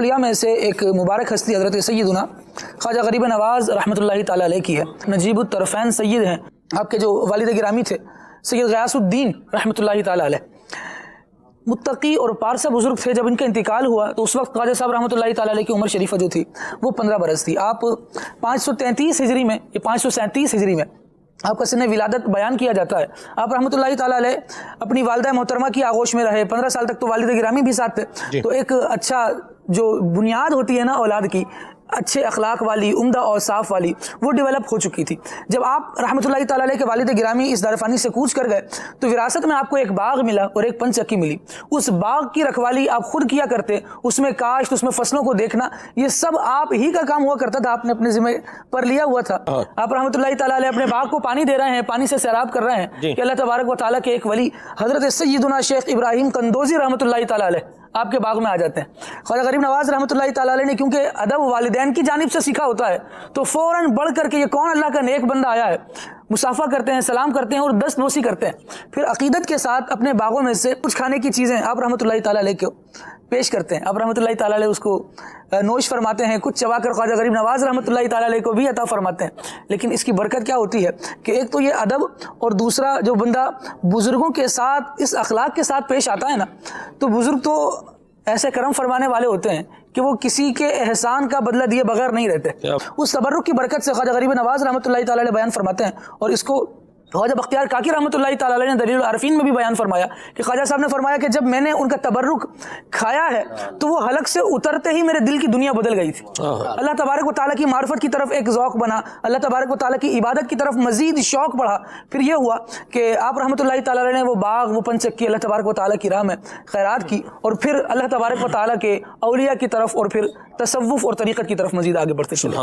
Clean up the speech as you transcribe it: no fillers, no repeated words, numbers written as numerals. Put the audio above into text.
اولیاء میں سے ایک مبارک ہستی حضرت سیدنا خواجہ غریب نواز رحمۃ اللہ تعالیٰ علیہ کی ہے۔ نجیب الطرفین سید ہیں، آپ کے جو والد گرامی تھے سید غیاث الدین رحمۃ اللہ تعالیٰ علیہ، متقی اور پارسا بزرگ تھے۔ جب ان کا انتقال ہوا تو اس وقت خواجہ صاحب رحمۃ اللہ تعالیٰ علیہ کی عمر شریفہ جو تھی وہ 15 برس تھی۔ آپ 533 ہجری میں یا 537 ہجری میں آپ کا سن ولادت بیان کیا جاتا ہے۔ آپ رحمۃ اللہ تعالیٰ علیہ اپنی والدہ محترمہ کی آغوش میں رہے، 15 سال تک تو والد گرامی بھی ساتھ تھے۔ تو ایک اچھا جو بنیاد ہوتی ہے نا اولاد کی، اچھے اخلاق والی، عمدہ اوصاف والی، وہ ڈیولپ ہو چکی تھی۔ جب آپ رحمۃ اللہ تعالیٰ علیہ کے والد گرامی اس دار فانی سے کوچ کر گئے تو وراثت میں آپ کو ایک باغ ملا اور ایک پنچکی ملی۔ اس باغ کی رکھوالی آپ خود کیا کرتے، اس میں کاشت، اس میں فصلوں کو دیکھنا، یہ سب آپ ہی کا کام ہوا کرتا تھا، آپ نے اپنے ذمہ پر لیا ہوا تھا۔ آپ رحمۃ اللہ تعالیٰ علیہ اپنے باغ کو پانی دے رہے ہیں، پانی سے سیراب کر رہے ہیں کہ اللہ تبارک و تعالیٰ کے ایک ولی حضرت سیدنا شیخ ابراہیم قندوزی رحمۃ اللہ تعالیٰ علیہ آپ کے باغ میں آ جاتے ہیں۔ خواجہ غریب نواز رحمۃ اللہ تعالیٰ علیہ نے کیونکہ ادب والدین کی جانب سے سیکھا ہوتا ہے تو فوراً بڑھ کر کے یہ کون اللہ کا نیک بندہ آیا ہے، مصافحہ کرتے ہیں، سلام کرتے ہیں اور دست بوسی کرتے ہیں۔ پھر عقیدت کے ساتھ اپنے باغوں میں سے کچھ کھانے کی چیزیں آپ رحمۃ اللہ تعالیٰ علیہ کو پیش کرتے ہیں۔ آپ رحمۃ اللہ تعالیٰ علیہ اس کو نوش فرماتے ہیں، کچھ چبا کر خواجہ غریب نواز رحمۃ اللہ تعالیٰ علیہ کو بھی عطا فرماتے ہیں۔ لیکن اس کی برکت کیا ہوتی ہے کہ ایک تو یہ ادب، اور دوسرا جو بندہ بزرگوں کے ساتھ اس اخلاق کے ساتھ پیش آتا ہے نا، تو بزرگ تو ایسے کرم فرمانے والے ہوتے ہیں کہ وہ کسی کے احسان کا بدلہ دیے بغیر نہیں رہتے۔ اس تبرک کی برکت سے خواجہ غریب نواز رحمۃ اللہ تعالیٰ علیہ بیان فرماتے ہیں، اور اس کو خواجہ بختیار کاکی رحمۃ اللہ تعالیٰ علیہ نے دلیل العارفین میں بھی بیان فرمایا کہ خواجہ صاحب نے فرمایا کہ جب میں نے ان کا تبرک کھایا ہے تو وہ حلق سے اترتے ہی میرے دل کی دنیا بدل گئی تھی۔ اللہ تبارک و تعالیٰ کی معرفت کی طرف ایک ذوق بنا، اللہ تبارک و تعالیٰ کی عبادت کی طرف مزید شوق بڑھا۔ پھر یہ ہوا کہ آپ رحمۃ اللہ تعالیٰ علیہ نے وہ باغ، وہ پنچکی اللہ تبارک و تعالیٰ کی راہ میں خیرات کی، اور پھر اللہ تبارک و تعالیٰ کے اولیاء کی طرف اور پھر تصوف اور طریقت کی طرف مزید آگے بڑھتے چلے۔